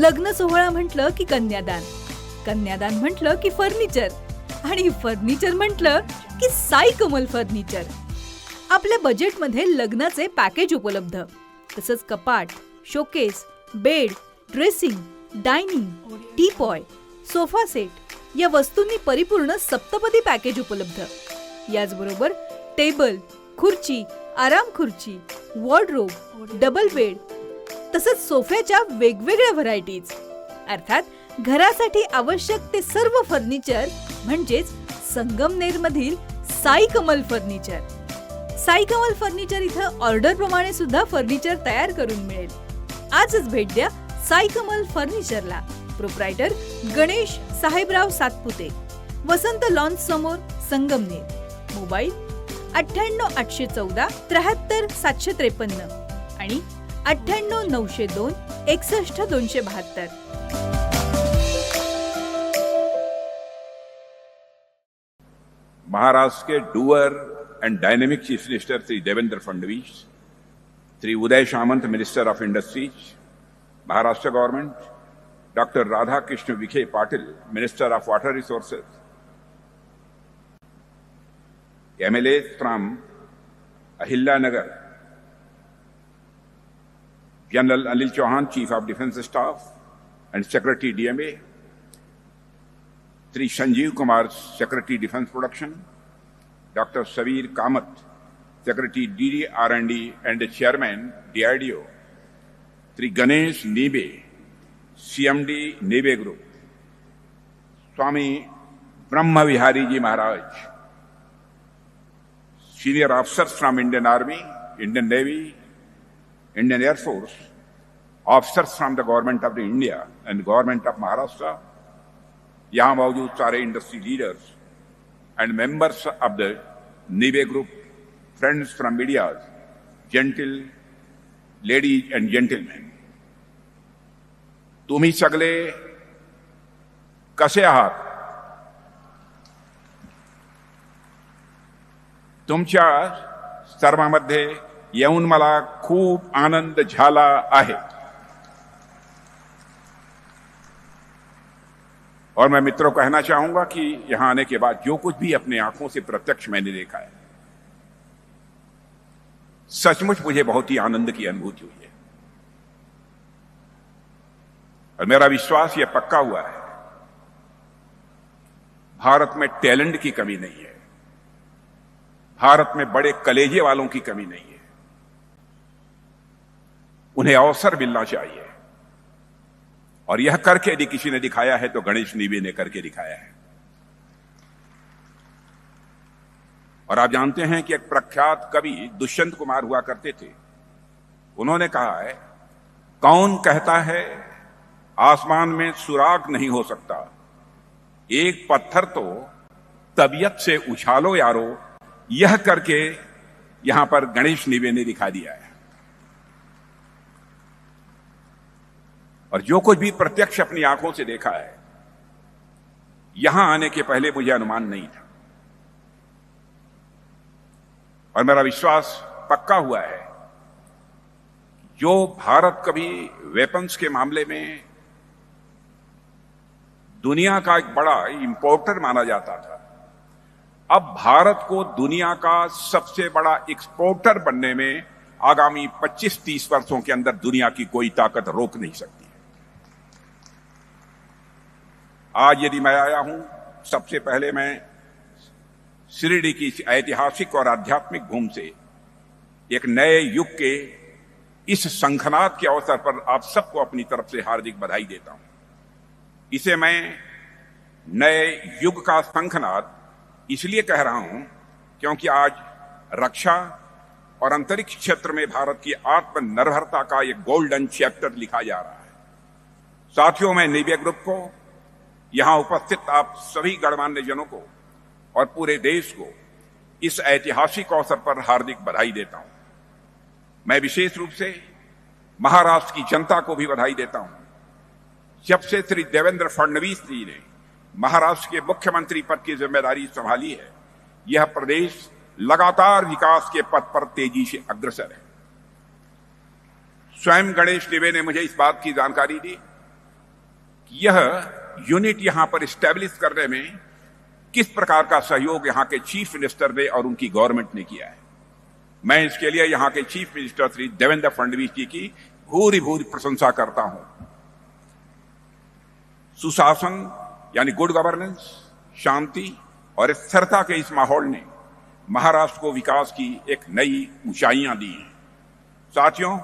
लग्न सोहळा म्हटलं की कन्यादान, कन्यादान म्हटलं की फर्निचर आणि फर्निचर म्हटलं की साई कमल फर्निचर. आपल्या बजेटमध्ये लग्नाचे पॅकेज उपलब्ध, तसंच कपाट, showcase, bed, dressing, dining, teapoy, sofa set या वस्तूंनी परिपूर्ण सप्तपदी पॅकेज उपलब्ध. याचबरोबर टेबल, खुर्ची, आराम खुर्ची, वॉर्डरोब, डबल बेड तसंच सोफ्याच्या वेगवेगळ्या व्हरायटीज. अर्थात घरासाठी आवश्यक ते सर्व फर्निचर म्हणजेच संगमनेरमधील साई कमल फर्निचर. साई कमल फर्निचर इथं ऑर्डर प्रमाणे सुद्धा फर्निचर तयार करून मिळेल. आजच भेट द्या साई कमल फर्निचरला. प्रोप्रायटर गणेश साहेबराव सातपुते, वसंत लॉन्स समोर, संगमनेर. मोबाईल 98 814 73 753 आणि 98 902 61 272. महाराष्ट्र के doer and dynamic chief minister Shri Devendra Fadnavis, Shri Uday Samant minister of industries, Maharashtra government, doctor Radhakrishna Vikhe Patil minister of water resources, MLAs from Ahilya General Anil Chauhan, Chief of Defence Staff and Secretary DMA, Sri Sanjeev Kumar, Secretary Defence Production, Dr. Sabir Kamath, Secretary DD R&D and the Chairman DRDO, Sri Ganesh Nebe, CMD Nebe Group, Swami Brahma Vihari Ji Maharaj, senior officers from Indian Army, Indian Navy, Indian Air Force, officers from the government of India and government of Maharashtra, यहाँ मौजूद सारे industry leaders and members of the नीबे group, friends from media, gentle ladies and gentlemen, तुम्ही सगळे कसे आहात? तुमच्या सर्वांमध्ये येऊन मला खूप आनंद झाला आहे. और मैं मित्रों को कहना चाहूंगा कि यहां आने के बाद जो कुछ भी अपने आंखों से प्रत्यक्ष मैंने देखा है, सचमुच मुझे बहुत ही आनंद की अनुभूति हुई है. और मेरा विश्वास यह पक्का हुआ है, भारत में टैलेंट की कमी नहीं है, भारत में बड़े कलेजे वालों की कमी नहीं है. उन्हें अवसर मिलना चाहिए, और यह करके यदि किसी ने दिखाया है तो गणेश नीबे ने करके दिखाया है. और आप जानते हैं कि एक प्रख्यात कवि दुष्यंत कुमार हुआ करते थे. उन्होंने कहा है, कौन कहता है आसमान में सुराग नहीं हो सकता, एक पत्थर तो तबीयत से उछालो यारो. यह करके यहां पर गणेश नीबे ने दिखा दिया है. और जो कुछ भी प्रत्यक्ष अपनी आंखों से देखा है, यहां आने के पहले मुझे अनुमान नहीं था. और मेरा विश्वास पक्का हुआ है, जो भारत कभी वेपन्स के मामले में दुनिया का एक बड़ा इंपोर्टर माना जाता था, अब भारत को दुनिया का सबसे बड़ा एक्सपोर्टर बनने में आगामी 25-30 वर्षों के अंदर दुनिया की कोई ताकत रोक नहीं सकती. आज यदि मैं आया हूं, सबसे पहले मैं शिरडी की ऐतिहासिक और आध्यात्मिक भूमि से एक नए युग के इस शंखनाद के अवसर पर आप सबको अपनी तरफ से हार्दिक बधाई देता हूं. इसे मैं नए युग का शंखनाद इसलिए कह रहा हूं क्योंकि आज रक्षा और अंतरिक्ष क्षेत्र में भारत की आत्मनिर्भरता का एक गोल्डन चैप्टर लिखा जा रहा है. साथियों, मैं नीबे ग्रुप को, यहां उपस्थित आप सभी गणमान्य जनों को और पूरे देश को इस ऐतिहासिक अवसर पर हार्दिक बधाई देता हूं. मैं विशेष रूप से महाराष्ट्र की जनता को भी बधाई देता हूं. जब से श्री देवेंद्र फडणवीस जी ने महाराष्ट्र के मुख्यमंत्री पद की जिम्मेदारी संभाली है, यह प्रदेश लगातार विकास के पथ पर तेजी से अग्रसर है. स्वयं गणेश नीबे ने मुझे इस बात की जानकारी दी यह यूनिट यहां पर स्टैब्लिश करने में किस प्रकार का सहयोग यहां के चीफ मिनिस्टर ने और उनकी गवर्नमेंट ने किया है। मैं इसके लिए यहां के चीफ मिनिस्टर श्री देवेंद्र फडणवीस जी की भूरी भूरी प्रशंसा करता हूं। सुशासन यानी गुड गवर्नेंस, शांति और स्थिरता के इस माहौल ने महाराष्ट्र को विकास की एक नई ऊंचाइयां दी हैं। साथियों,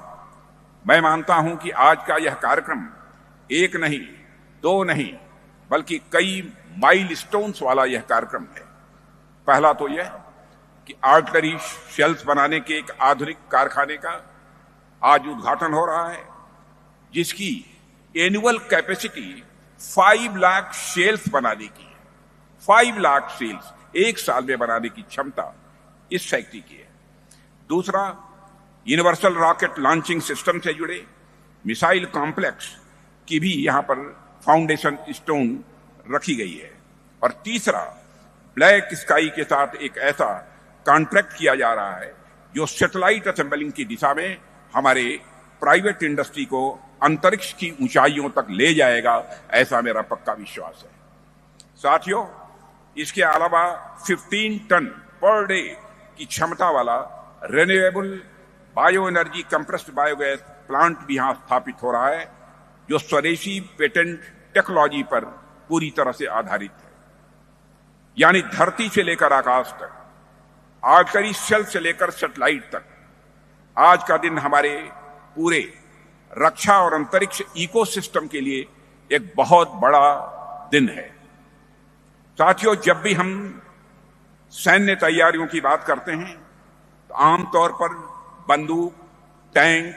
मैं मानता हूं कि आज का यह कार्यक्रम एक नहीं, दो नहीं, बल्कि कई माइलस्टोन्स वाला यह कार्यक्रम है। पहला तो यह कि आर्टिलरी शेल्स बनाने के एक आधुनिक कारखाने का आज उद्घाटन हो रहा है, जिसकी एनुअल कैपेसिटी 5 लाख शेल्स बनाने की है। 5 लाख शेल्स एक साल में बनाने की क्षमता इस फैक्ट्री की है। दूसरा, यूनिवर्सल रॉकेट लॉन्चिंग सिस्टम से जुड़े मिसाइल कॉम्प्लेक्स की भी यहां पर फाउंडेशन स्टोन रखी गई है। और तीसरा, ब्लैक स्काई के साथ एक ऐसा कॉन्ट्रैक्ट किया जा रहा है जो सैटेलाइट असेंबलिंग की दिशा में हमारे प्राइवेट इंडस्ट्री को अंतरिक्ष की ऊंचाइयों तक ले जाएगा, ऐसा मेरा पक्का विश्वास है। साथियों, इसके अलावा 15 टन पर डे की क्षमता वाला renewable bio energy compressed biogas plant भी यहां स्थापित हो रहा है, जो स्वदेशी पेटेंट टेक्नोलॉजी पर पूरी तरह से आधारित है। यानी धरती से लेकर आकाश तक, आर्टिलरी शेल से लेकर सैटेलाइट तक, आज का दिन हमारे पूरे रक्षा और अंतरिक्ष इकोसिस्टम के लिए एक बहुत बड़ा दिन है। साथियों, जब भी हम सैन्य तैयारियों की बात करते हैं तो आमतौर पर बंदूक, टैंक,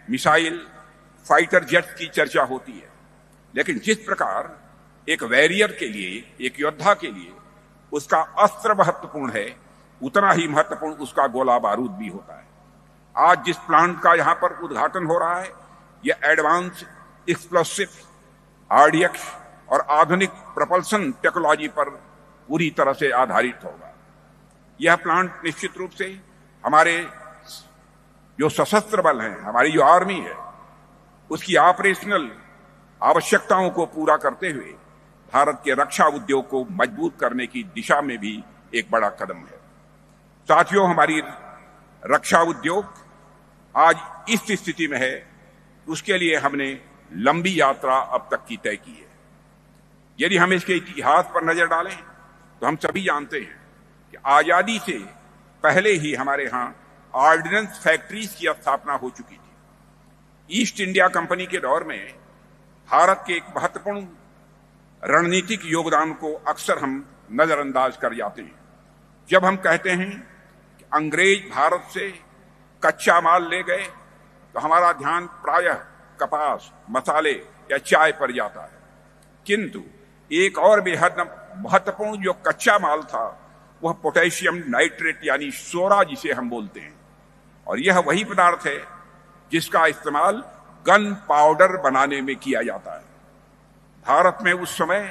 मिसाइल, फाइटर जेट की चर्चा होती है। लेकिन जिस प्रकार एक वॉरियर के लिए, एक योद्धा के लिए उसका अस्त्र महत्वपूर्ण है, उतना ही महत्वपूर्ण उसका गोला बारूद भी होता है। आज जिस प्लांट का यहां पर उद्घाटन हो रहा है, यह एडवांस एक्सप्लोसिव, आरडीएक्स और आधुनिक प्रपल्सन टेक्नोलॉजी पर पूरी तरह से आधारित होगा। यह प्लांट निश्चित रूप से हमारे जो सशस्त्र बल हैं, हमारी जो आर्मी है, उसकी ऑपरेशनल आवश्यकताओं को पूरा करते हुए भारत के रक्षा उद्योग को मजबूत करने की दिशा में भी एक बड़ा कदम है। साथियों, हमारी रक्षा उद्योग आज इस स्थिति में है, उसके लिए हमने लंबी यात्रा अब तक की तय की है। यदि हम इसके इतिहास पर नजर डालें तो हम सभी जानते हैं कि आजादी से पहले ही हमारे यहां ऑर्डिनेंस फैक्ट्रीज की स्थापना हो चुकी थी। ईस्ट इंडिया कंपनी के दौर में भारत के एक महत्वपूर्ण रणनीतिक योगदान को अक्सर हम नजरअंदाज कर जाते हैं। जब हम कहते हैं कि अंग्रेज भारत से कच्चा माल ले गए तो हमारा ध्यान प्रायः कपास, मसाले या चाय पर जाता है, किंतु एक और बेहद महत्वपूर्ण जो कच्चा माल था वह पोटेशियम नाइट्रेट यानी सोरा जिसे हम बोलते हैं, और यह वही पदार्थ है जिसका इस्तेमाल गन पाउडर बनाने में किया जाता है। भारत में उस समय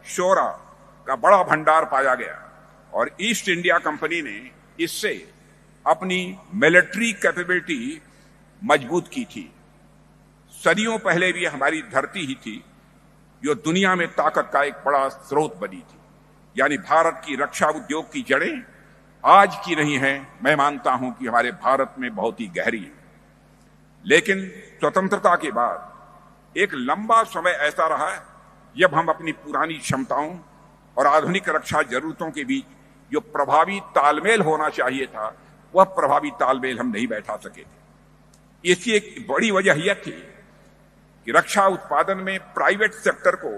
सोरा का बड़ा भंडार पाया गया और ईस्ट इंडिया कंपनी ने इससे अपनी मिलिट्री कैपेबिलिटी मजबूत की थी। सदियों पहले भी हमारी धरती ही थी जो दुनिया में ताकत का एक बड़ा स्रोत बनी थी। यानी भारत की रक्षा उद्योग की जड़ें आज की नहीं है, मैं मानता हूं कि हमारे भारत में बहुत ही गहरी है। लेकिन स्वतंत्रता के बाद एक लंबा समय ऐसा रहा है जब हम अपनी पुरानी क्षमताओं और आधुनिक रक्षा जरूरतों के बीच जो प्रभावी तालमेल होना चाहिए था, वह प्रभावी तालमेल हम नहीं बैठा सके थे। इसकी एक बड़ी वजह यह थी कि रक्षा उत्पादन में प्राइवेट सेक्टर को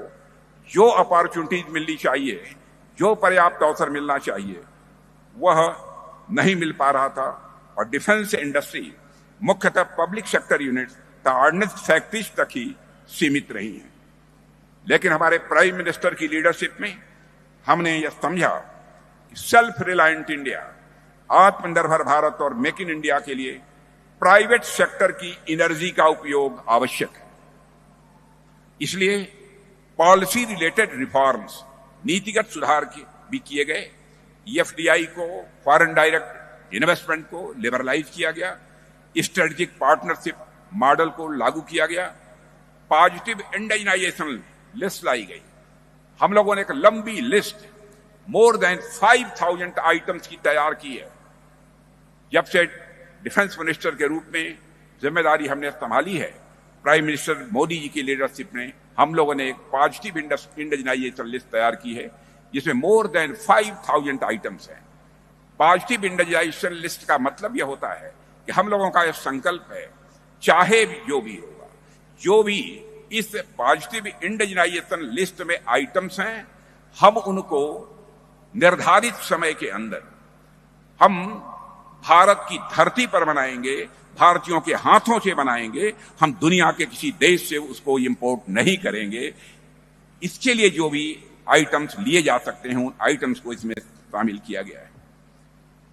जो अपॉर्चुनिटीज मिलनी चाहिए, जो पर्याप्त अवसर मिलना चाहिए, वह नहीं मिल पा रहा था और डिफेंस इंडस्ट्री मुख्यतः public sector units ordnance factories तक ही सीमित रही हैं। लेकिन हमारे प्राइम मिनिस्टर की लीडरशिप में हमने यह समझा कि सेल्फ रिलायंट इंडिया, आत्मनिर्भर भारत और मेक इन इंडिया के लिए प्राइवेट सेक्टर की एनर्जी का उपयोग आवश्यक है। इसलिए पॉलिसी रिलेटेड रिफॉर्म्स, नीतिगत सुधार भी किए गए। एफडीआई को, फॉरेन डायरेक्ट इन्वेस्टमेंट को लिबरलाइज किया गया, स्ट्रेटेजिक पार्टनरशिप मॉडल को लागू किया गया, पॉजिटिव इंडियनाइजेशन लिस्ट लाई गई। हम लोगों ने एक लंबी लिस्ट मोर देन 5000 आइटम्स की तैयार की है। जब से डिफेंस मिनिस्टर के रूप में जिम्मेदारी हमने संभाली है, प्राइम मिनिस्टर मोदी जी की लीडरशिप में हम लोगों ने एक पॉजिटिव इंडिजिनाइजेशन लिस्ट तैयार की है, जिसमें मोर देन 5000 आइटम्स हैं। पॉजिटिव इंडिजिनाइजेशन लिस्ट का मतलब यह होता है कि हम लोगों का यह संकल्प है, चाहे भी जो भी होगा, जो भी इस पॉजिटिव इंडिजिनाइजेशन लिस्ट में आइटम्स हैं, हम उनको निर्धारित समय के अंदर हम भारत की धरती पर बनाएंगे, भारतीयों के हाथों से बनाएंगे। हम दुनिया के किसी देश से उसको इंपोर्ट नहीं करेंगे। इसके लिए जो भी आइटम्स लिए जा सकते हैं, उन आइटम्स को इसमें शामिल किया गया है।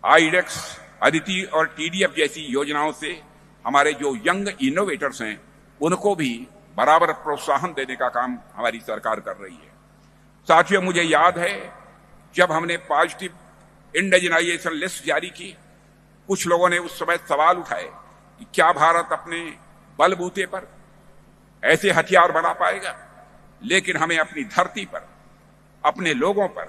आईडेक्स, अदिति और टीडीएफ जैसी योजनाओं से हमारे जो यंग इनोवेटर्स हैं, उनको भी बराबर प्रोत्साहन देने का काम हमारी सरकार कर रही है। साथियों, मुझे याद है जब हमने पॉजिटिव इंडिजिनाइजेशन लिस्ट जारी की, कुछ लोगों ने उस समय सवाल उठाए कि क्या भारत अपने बलबूते पर ऐसे हथियार बना पाएगा। लेकिन हमें अपनी धरती पर, अपने लोगों पर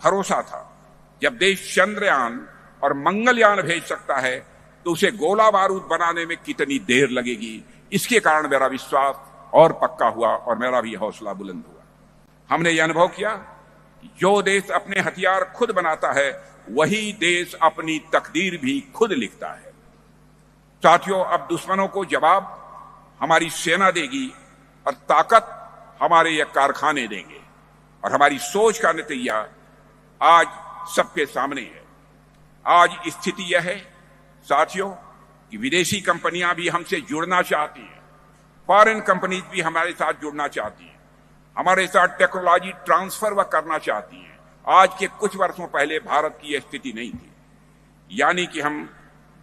भरोसा था। जब देश चंद्रयान और मंगलयान भेज सकता है, तो उसे गोला बारूद बनाने में कितनी देर लगेगी। इसके कारण मेरा विश्वास और पक्का हुआ और मेरा भी हौसला बुलंद हुआ। हमने यह अनुभव किया कि जो देश अपने हथियार खुद बनाता है, वही देश अपनी तकदीर भी खुद लिखता है। साथियों, अब दुश्मनों को जवाब हमारी सेना देगी और ताकत हमारे ये कारखाने देंगे। और हमारी सोच का नतीजा आज सबके सामने है। आज स्थिति यह है साथियों कि विदेशी कंपनियां भी हमसे जुड़ना चाहती हैं, फॉरेन कंपनीज भी हमारे साथ जुड़ना चाहती हैं, हमारे साथ टेक्नोलॉजी ट्रांसफर वह करना चाहती हैं। आज के कुछ वर्षों पहले भारत की यह स्थिति नहीं थी। यानी कि हम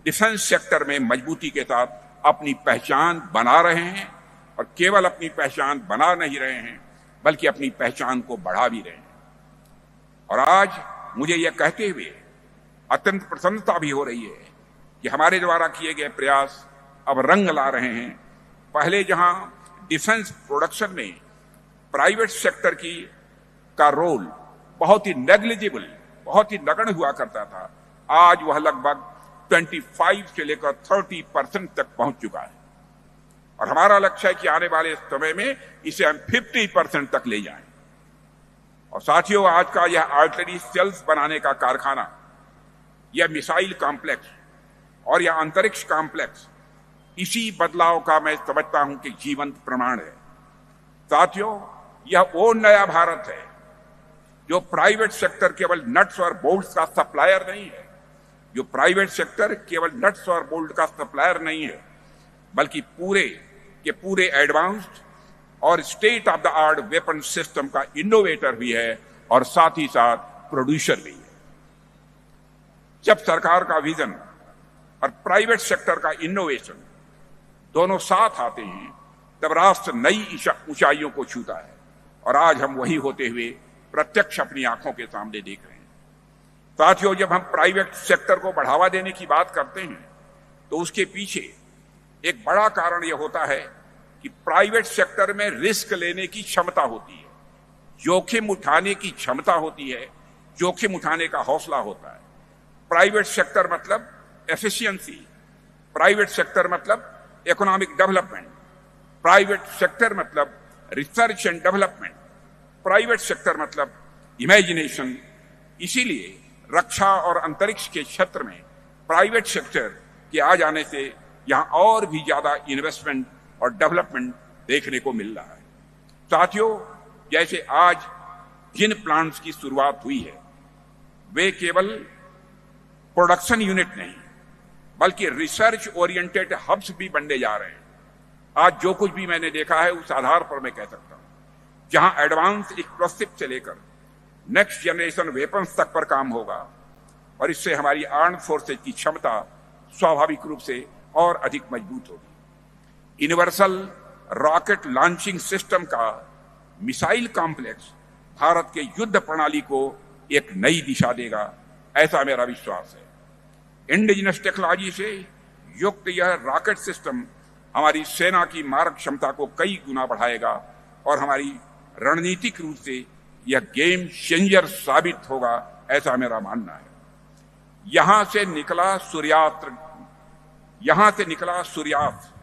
डिफेंस सेक्टर में मजबूती के साथ अपनी पहचान बना रहे हैं, और केवल अपनी पहचान बना नहीं रहे हैं, बल्कि अपनी पहचान को बढ़ा भी रहे हैं। और आज मुझे यह कहते हुए अत्यंत प्रसन्नता भी हो रही है कि हमारे द्वारा किए गए प्रयास अब रंग ला रहे हैं। पहले जहां डिफेंस प्रोडक्शन में प्राइवेट सेक्टर का रोल बहुत ही नेग्लिजिबल, बहुत ही नगण्य हुआ करता था, आज वह लगभग 25 से लेकर 30% तक पहुंच चुका है। और हमारा लक्ष्य है कि आने वाले समय में इसे हम 50% तक ले जाएं। और साथियों, आज का यह आर्टिलरी सेल्स बनाने का कारखाना, यह मिसाइल कॉम्प्लेक्स और यह अंतरिक्ष कॉम्प्लेक्स, इसी बदलाव का मैं समझता हूं कि जीवंत प्रमाण है। साथियों, यह वो नया भारत है जो प्राइवेट सेक्टर केवल नट्स और बोल्ट्स का सप्लायर नहीं है, जो प्राइवेट सेक्टर केवल नट्स और बोल्ट का सप्लायर नहीं है, बल्कि पूरे के पूरे एडवांस्ड और state of the art weapon system का इनोवेटर भी है और साथ ही साथ प्रोड्यूसर भी है। जब सरकार का विजन और प्राइवेट सेक्टर का इनोवेशन दोनों साथ आते हैं, तब राष्ट्र नई ऊंचाइयों को छूता है। और आज हम वही होते हुए प्रत्यक्ष अपनी आंखों के सामने देख रहे हैं। साथियों, जब हम प्राइवेट सेक्टर को बढ़ावा देने की बात करते हैं, तो उसके पीछे एक बड़ा कारण यह होता है कि प्राइवेट सेक्टर में रिस्क लेने की क्षमता होती है, जोखिम उठाने की क्षमता होती है, जोखिम उठाने का हौसला होता है। प्राइवेट सेक्टर मतलब एफिशिएंसी, प्राइवेट सेक्टर मतलब इकोनॉमिक डेवलपमेंट, प्राइवेट सेक्टर मतलब research and development, private sector मतलब इमेजिनेशन। इसीलिए रक्षा और अंतरिक्ष के क्षेत्र में प्राइवेट सेक्टर के आ जाने से यहां और भी ज्यादा इन्वेस्टमेंट और डेवलपमेंट देखने को मिल रहा है। साथियों, जैसे आज जिन प्लांट्स की शुरुआत हुई है, वे केवल प्रोडक्शन यूनिट नहीं, बल्कि रिसर्च ओरिएंटेड हब्स भी बनने जा रहे हैं। आज जो कुछ भी मैंने देखा है, उस आधार पर मैं कह सकता हूं, जहां एडवांस एक्सप्लोसिव से लेकर नेक्स्ट जनरेशन वेपन्स तक पर काम होगा, और इससे हमारी आर्म्ड फोर्सेज की क्षमता स्वाभाविक रूप से और अधिक मजबूत होगी। यूनिवर्सल रॉकेट लॉन्चिंग सिस्टम का मिसाइल कॉम्प्लेक्स भारत के युद्ध प्रणाली को एक नई दिशा देगा, ऐसा मेरा विश्वास है। इंडिजिनस टेक्नोलॉजी से युक्त यह रॉकेट सिस्टम हमारी सेना की मारक क्षमता को कई गुना बढ़ाएगा और हमारी रणनीतिक रूप से यह गेम चेंजर साबित होगा, ऐसा मेरा मानना है। यहां से निकला सूर्यास्त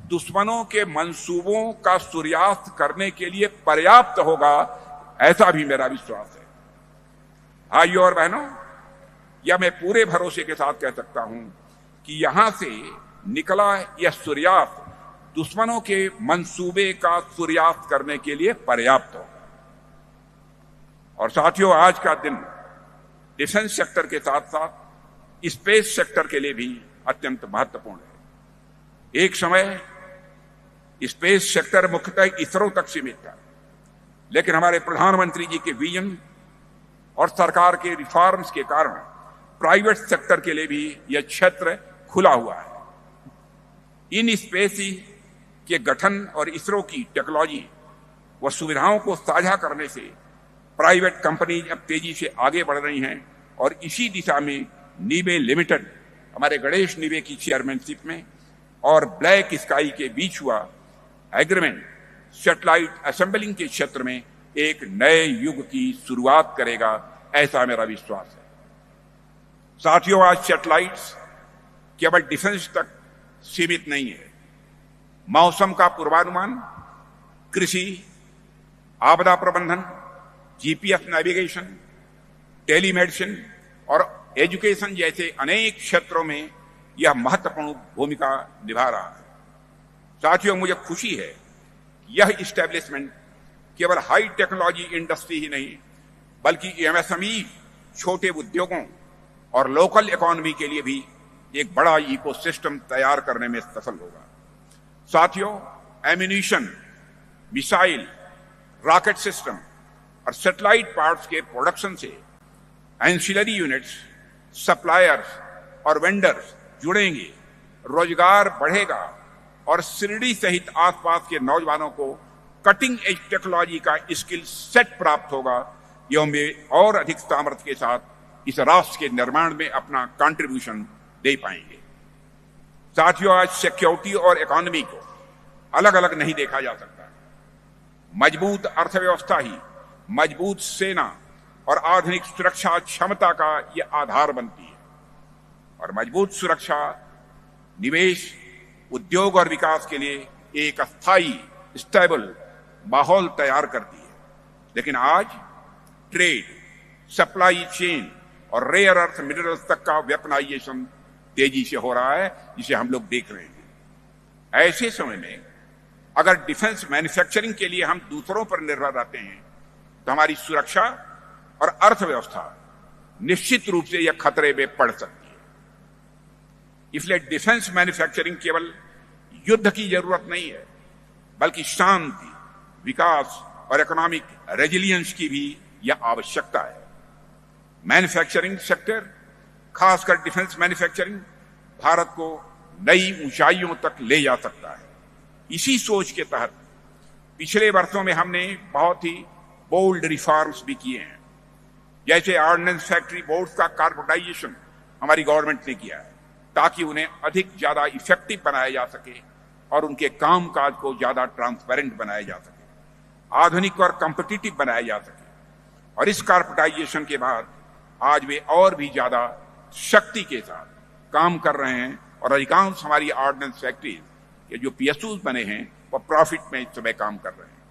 दुश्मनों के मंसूबों का सूर्यास्त करने के लिए पर्याप्त होगा, ऐसा भी मेरा विश्वास है। भाइयों और बहनों, यह मैं पूरे भरोसे के साथ कह सकता हूं कि यहां से निकला यह सूर्यास्त दुश्मनों के मंसूबे का सूर्यास्त करने के लिए पर्याप्त होगा। और साथियों, आज का दिन डिफेंस सेक्टर के साथ साथ स्पेस सेक्टर के लिए भी अत्यंत महत्वपूर्ण है। एक समय स्पेस सेक्टर मुख्यतः इसरो तक सीमित था, लेकिन हमारे प्रधानमंत्री जी के विजन और सरकार के रिफॉर्म्स के कारण प्राइवेट सेक्टर के लिए भी यह क्षेत्र खुला हुआ है। इन स्पेस के गठन और इसरो की टेक्नोलॉजी व सुविधाओं को साझा करने से प्राइवेट कंपनी अब तेजी से आगे बढ़ रही हैं और इसी दिशा में नीबे लिमिटेड, हमारे गणेश नीबे की चेयरमैनशिप में और ब्लैक स्काई के बीच हुआ एग्रीमेंट सैटेलाइट असेंबलिंग के क्षेत्र में एक नए युग की शुरुआत करेगा, ऐसा मेरा विश्वास है। साथियों, आज सैटेलाइट्स केवल डिफेंस तक सीमित नहीं है। मौसम का पूर्वानुमान, कृषि, आपदा प्रबंधन, जीपीएस नेविगेशन, टेलीमेडिसिन और एजुकेशन जैसे अनेक क्षेत्रों में यह महत्वपूर्ण भूमिका निभा रहा है। साथियों, मुझे खुशी है कि यह इस्टेब्लिशमेंट केवल हाई टेक्नोलॉजी इंडस्ट्री ही नहीं, बल्कि एमएसएमई, छोटे उद्योगों और लोकल इकोनॉमी के लिए भी एक बड़ा इकोसिस्टम तैयार करने में सफल होगा। साथियों, एम्यूनिशन, मिसाइल, रॉकेट सिस्टम और सैटेलाइट पार्ट्स के प्रोडक्शन से एंसिलरी यूनिट्स, सप्लायर्स और वेंडर्स जुड़ेंगे, रोजगार बढ़ेगा और शिरडी सहित आसपास के नौजवानों को कटिंग एज टेक्नोलॉजी का स्किल सेट प्राप्त होगा, एवं वे और अधिक सामर्थ्य के साथ इस राष्ट्र के निर्माण में अपना कंट्रीब्यूशन दे पाएंगे। साथियों, आज सिक्योरिटी और इकोनॉमी को अलग अलग नहीं देखा जा सकता। मजबूत अर्थव्यवस्था ही मजबूत सेना और आधुनिक सुरक्षा क्षमता का यह आधार बनती है। और मजबूत सुरक्षा, निवेश, उद्योग और विकास के लिए एक अस्थायी स्टेबल माहौल तैयार करती है। लेकिन आज ट्रेड, सप्लाई चेन और रेयर अर्थ मिनरल्स तक का वेपनाइजेशन तेजी से हो रहा है, जिसे हम लोग देख रहे हैं। ऐसे समय में अगर डिफेंस मैन्युफैक्चरिंग के लिए हम दूसरों पर निर्भर रहते हैं, तो हमारी सुरक्षा और अर्थव्यवस्था निश्चित रूप से यह खतरे में पड़ सकती है। इसलिए डिफेंस मैन्युफैक्चरिंग केवल युद्ध की जरूरत नहीं है, बल्कि शांति, विकास और इकोनॉमिक रेजिलियंस की भी यह आवश्यकता है। मैन्युफैक्चरिंग सेक्टर, खासकर डिफेंस मैन्युफैक्चरिंग, भारत को नई ऊंचाइयों तक ले जा सकता है। इसी सोच के तहत पिछले वर्षों में हमने बहुत ही बोल्ड रिफॉर्म्स भी किए हैं। जैसे ऑर्डिनेंस फैक्ट्री बोर्ड्स का कॉर्पोरेटाइजेशन हमारी गवर्नमेंट ने किया है, ताकि उन्हें अधिक ज्यादा इफेक्टिव बनाया जा सके और उनके कामकाज को ज्यादा ट्रांसपेरेंट बनाया जा सके, आधुनिक और कॉम्पिटिटिव बनाया जा सके। और इस कॉर्पोरेटाइजेशन के बाद आज वे और भी ज्यादा शक्ति के साथ काम कर रहे हैं और अधिकांश हमारी ऑर्डिनेंस फैक्ट्रीज के जो पीएसयूज बने हैं वो प्रॉफिट में इस समय काम कर रहे हैं।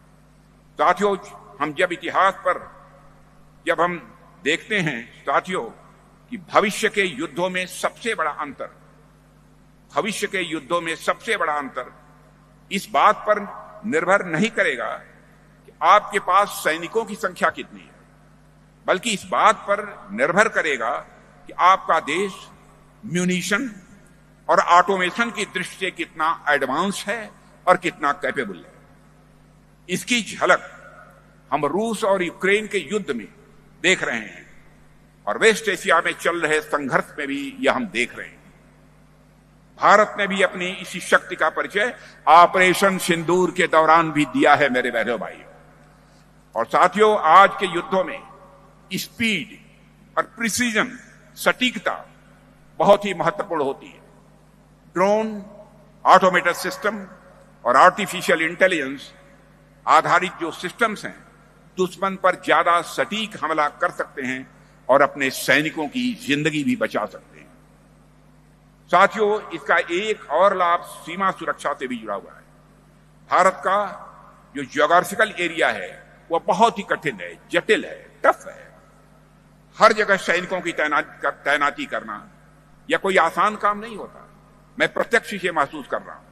साथियों, हम जब इतिहास पर जब हम देखते हैं साथियों कि भविष्य के युद्धों में सबसे बड़ा अंतर इस बात पर निर्भर नहीं करेगा कि आपके पास सैनिकों की संख्या कितनी है, बल्कि इस बात पर निर्भर करेगा कि आपका देश म्यूनिशन और ऑटोमेशन की दृष्टि से कितना एडवांस है और कितना कैपेबल है। इसकी झलक हम रूस और यूक्रेन के युद्ध में देख रहे हैं और वेस्ट एशिया में चल रहे संघर्ष में भी यह हम देख रहे हैं। भारत ने भी अपनी इसी शक्ति का परिचय ऑपरेशन सिंदूर के दौरान भी दिया है, मेरे बहनों भाइयों। और साथियों, आज के युद्धों में स्पीड और प्रिसीजन, सटीकता बहुत ही महत्वपूर्ण होती है। ड्रोन, ऑटोमेटेड सिस्टम और आर्टिफिशियल इंटेलिजेंस आधारित जो सिस्टम्स हैं, दुश्मन पर ज्यादा सटीक हमला कर सकते हैं और अपने सैनिकों की जिंदगी भी बचा सकते हैं। साथियों, इसका एक और लाभ सीमा सुरक्षा से भी जुड़ा हुआ है। भारत का जो ज्योग्राफिकल एरिया है वह बहुत ही कठिन है, जटिल है, टफ है। हर जगह सैनिकों की तैनाती करना यह कोई आसान काम नहीं होता। मैं प्रत्यक्ष इसे महसूस कर रहा हूं।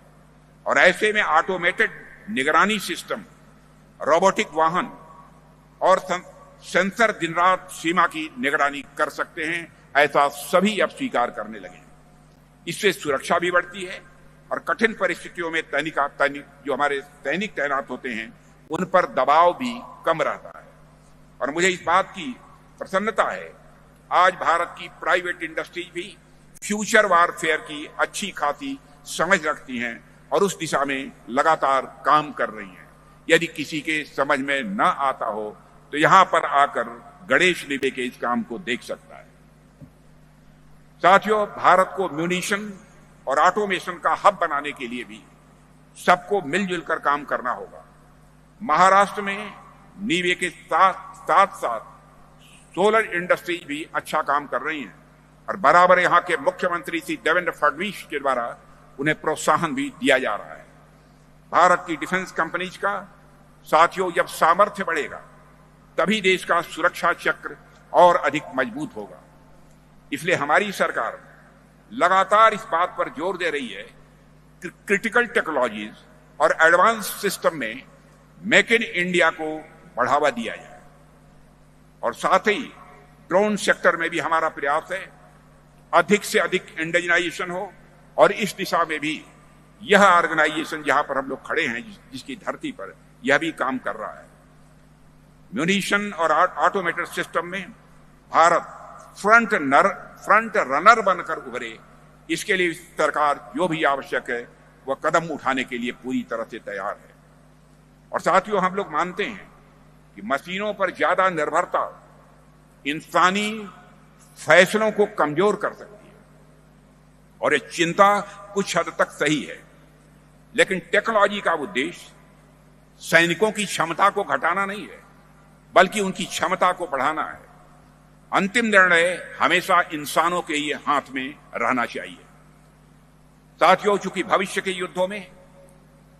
और ऐसे में ऑटोमेटेड निगरानी सिस्टम, रोबोटिक वाहन और सेंसर दिन रात सीमा की निगरानी कर सकते हैं, ऐसा सभी अब स्वीकार करने लगे। इससे सुरक्षा भी बढ़ती है और कठिन परिस्थितियों में जो हमारे सैनिक तैनात होते हैं उन पर दबाव भी कम रहता है। और मुझे इस बात की प्रसन्नता है, आज भारत की प्राइवेट इंडस्ट्रीज भी फ्यूचर वारफेयर की अच्छी खासी समझ रखती हैं और उस दिशा में लगातार काम कर रही हैं। यदि किसी के समझ में न आता हो तो यहां पर आकर गणेश लिबे के इस काम को देख सकता है। साथियों, भारत को म्यूनिशन और ऑटोमेशन का हब बनाने के लिए भी सबको मिलजुल कर काम करना होगा। महाराष्ट्र में नीवे के साथ साथ सोलर इंडस्ट्रीज भी अच्छा काम कर रही हैं और बराबर यहां के मुख्यमंत्री श्री देवेंद्र फडणवीस के द्वारा उन्हें प्रोत्साहन भी दिया जा रहा है। भारत की डिफेंस कंपनीज का साथियों जब सामर्थ्य बढ़ेगा तभी देश का सुरक्षा चक्र और अधिक मजबूत होगा। इसलिए हमारी सरकार लगातार इस बात पर जोर दे रही है कि क्रिटिकल टेक्नोलॉजीज और एडवांस सिस्टम में मेक इन इंडिया को बढ़ावा दिया जाए। और साथ ही ड्रोन सेक्टर में भी हमारा प्रयास है अधिक से अधिक इंडिजिनाइजेशन हो और इस दिशा में भी यह ऑर्गेनाइजेशन जहां पर हम लोग खड़े हैं, जिसकी धरती पर यह भी काम कर रहा है। म्यूनिशन और ऑटोमेटेड सिस्टम में भारत फ्रंट रनर बनकर उभरे, इसके लिए सरकार जो भी आवश्यक है वह कदम उठाने के लिए पूरी तरह से तैयार है। और साथियों, हम लोग मानते हैं कि मशीनों पर ज्यादा निर्भरता इंसानी फैसलों को कमजोर कर सकती है और ये चिंता कुछ हद तक सही है। लेकिन टेक्नोलॉजी का उद्देश्य सैनिकों की क्षमता को घटाना नहीं है, बल्कि उनकी क्षमता को बढ़ाना है। अंतिम निर्णय हमेशा इंसानों के ही हाथ में रहना चाहिए। साथियों, चूंकि भविष्य के युद्धों में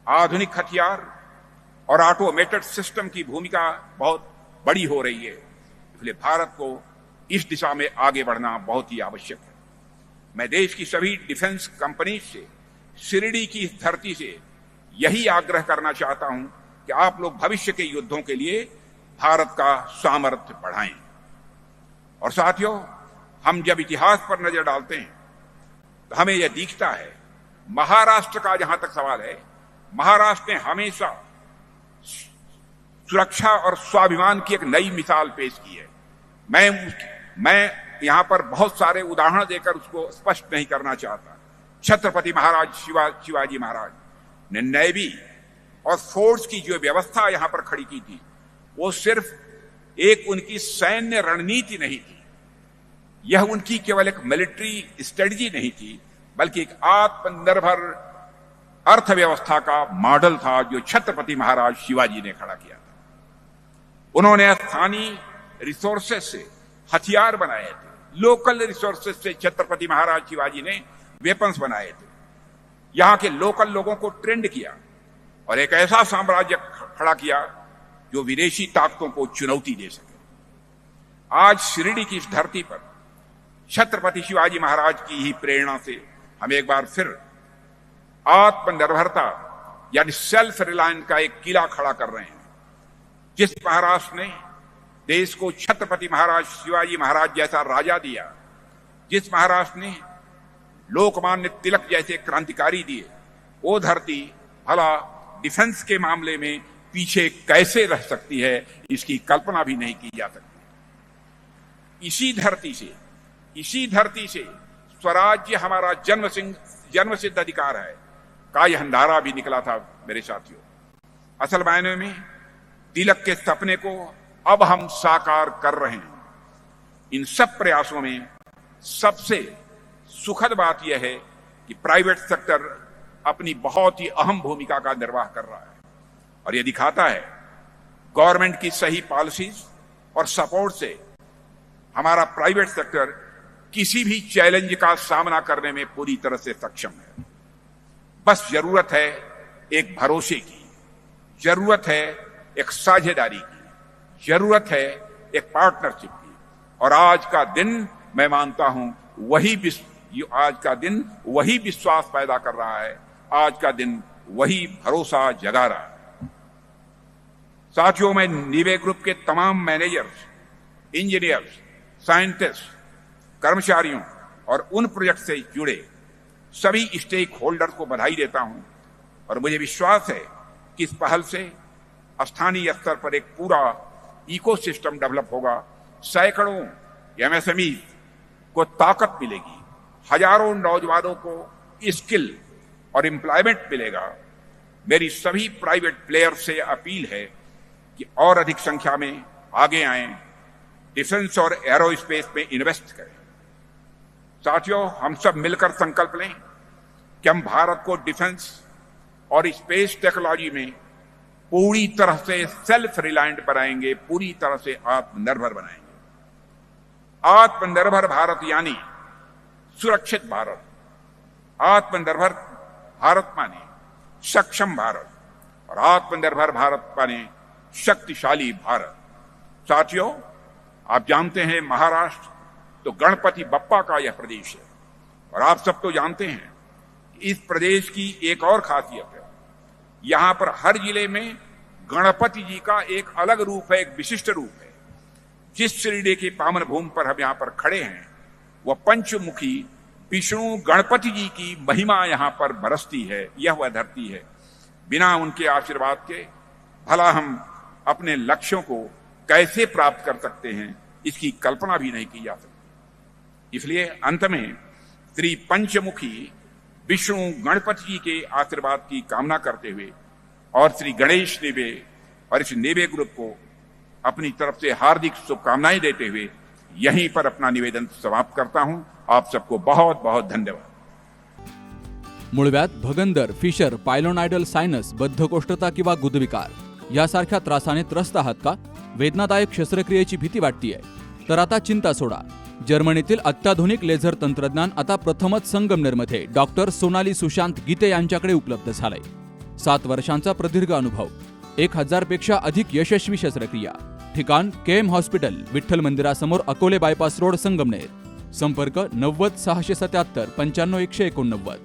आधुनिक हथियार और ऑटोमेटेड सिस्टम की भूमिका बहुत बड़ी हो रही है, इसलिए भारत को इस दिशा में आगे बढ़ना बहुत ही आवश्यक है। मैं देश की सभी डिफेंस कंपनीज से, शिरडी की इस धरती से यही आग्रह करना चाहता हूं कि आप लोग भविष्य के युद्धों के लिए भारत का सामर्थ्य बढ़ाएं। और साथियों, हम जब इतिहास पर नजर डालते हैं तो हमें यह दिखता है, महाराष्ट्र का जहां तक सवाल है, महाराष्ट्र ने हमेशा सुरक्षा और स्वाभिमान की एक नई मिसाल पेश की है। मैं यहां पर बहुत सारे उदाहरण देकर उसको स्पष्ट नहीं करना चाहता। छत्रपति महाराज शिवाजी महाराज ने नेवी और फोर्स की जो व्यवस्था यहां पर खड़ी की थी, वो सिर्फ एक उनकी सैन्य रणनीति नहीं थी, यह उनकी केवल एक मिलिट्री स्ट्रेटजी नहीं थी, बल्कि एक आत्मनिर्भर अर्थव्यवस्था का मॉडल था जो छत्रपति महाराज शिवाजी ने खड़ा किया था। उन्होंने स्थानीय रिसोर्सेस से हथियार बनाए थे, लोकल रिसोर्सेस से छत्रपति महाराज शिवाजी ने वेपन्स बनाए थे, यहां के लोकल लोगों को ट्रेंड किया और एक ऐसा साम्राज्य खड़ा किया जो विदेशी ताकतों को चुनौती दे सके। आज शिरडी की इस धरती पर छत्रपति शिवाजी महाराज की ही प्रेरणा से हम एक बार फिर आत्मनिर्भरता यानी सेल्फ रिलायंस का एक किला खड़ा कर रहे हैं। जिस महाराष्ट्र ने देश को छत्रपति महाराज शिवाजी महाराज जैसा राजा दिया, जिस महाराष्ट्र ने लोकमान्य तिलक जैसे क्रांतिकारी दिए, वो धरती भला डिफेंस के मामले में पीछे कैसे रह सकती है, इसकी कल्पना भी नहीं की जा सकती। इसी धरती से स्वराज्य हमारा जन्मसिद्ध अधिकार है का यह नारा भी निकला था। मेरे साथियों, असल मायने में तिलक के सपने को अब हम साकार कर रहे हैं। इन सब प्रयासों में सबसे सुखद बात यह है कि प्राइवेट सेक्टर अपनी बहुत ही अहम भूमिका का निर्वाह कर रहा है और यह दिखाता है गवर्नमेंट की सही पॉलिसीज और सपोर्ट से हमारा प्राइवेट सेक्टर किसी भी चैलेंज का सामना करने में पूरी तरह से सक्षम है। बस जरूरत है एक भरोसे की, जरूरत है एक साझेदारी की, जरूरत है एक पार्टनरशिप की। और आज का दिन मैं मानता हूं आज का दिन वही विश्वास पैदा कर रहा है, आज का दिन वही भरोसा जगा रहा है। साथियों, मैं नीवे ग्रुप के तमाम मैनेजर्स, इंजीनियर्स, साइंटिस्ट, कर्मचारियों और उन प्रोजेक्ट से जुड़े सभी स्टेक होल्डर को बधाई देता हूं और मुझे विश्वास है कि इस पहल से स्थानीय स्तर पर एक पूरा इकोसिस्टम डेवलप होगा। सैकड़ों एमएसएमई को ताकत मिलेगी, हजारों नौजवानों को स्किल और एम्प्लॉयमेंट मिलेगा। मेरी सभी प्राइवेट प्लेयर से अपील है कि और अधिक संख्या में आगे आएं, डिफेंस और एरोस्पेस में इन्वेस्ट करें। साथियों, हम सब मिलकर संकल्प लें कि हम भारत को डिफेंस और स्पेस टेक्नोलॉजी में पूरी तरह से सेल्फ रिलायंट बनाएंगे, पूरी तरह से आत्मनिर्भर बनाएंगे। आत्मनिर्भर भारत यानी सुरक्षित भारत। आत्मनिर्भर भारत माने सक्षम भारत और आत्मनिर्भर भारत माने शक्तिशाली भारत। साथियों, आप जानते हैं महाराष्ट्र तो गणपति बप्पा का यह प्रदेश है और आप सब तो जानते हैं कि इस प्रदेश की एक और खासियत है, यहां पर हर जिले में गणपति जी का एक अलग रूप है, एक विशिष्ट रूप है। जिस शिरडी की पावन भूमि पर हम यहां पर खड़े हैं वह पंचमुखी विष्णु गणपति जी की महिमा यहां पर बरसती है। यह वह धरती है, बिना उनके आशीर्वाद के भला हम अपने लक्ष्यों को कैसे प्राप्त कर सकते हैं, इसकी कल्पना भी नहीं की जा सकती। इसलिए अंत में श्री पंचमुखी विष्णु गणपति जी के आशीर्वाद की कामना करते हुए और श्री गणेश नेवे और इस नेवे ग्रुप को अपनी तरफ से हार्दिक शुभकामनाएं देते हुए यहीं पर अपना निवेदन समाप्त करता हूं। आप सबको बहुत बहुत धन्यवाद। मुळव्याध, भगंदर, फिशर, पायलोनायडल सायनस, बद्धकोष्ठता किंवा गुदविकार यासारख्या त्रासाने त्रस्त आहात का? वेदनादायक शस्त्रक्रियेची भीती वाटतेय? तर आता चिंता सोडा। जर्मनीतील अत्याधुनिक लेझर तंत्रज्ञान आता प्रथमच संगमनेरमध्ये डॉक्टर सोनाली सुशांत गीते यांच्याकडे उपलब्ध झालंय। 7 वर्षांचा प्रदीर्घ अनुभव, 1000 पेक्षा अधिक यशस्वी शस्त्रक्रिया। ठिकाण केएम हॉस्पिटल, विठ्ठल मंदिरासमोर, अकोले बायपास रोड, संगमनेर। संपर्क 90 677 95 189।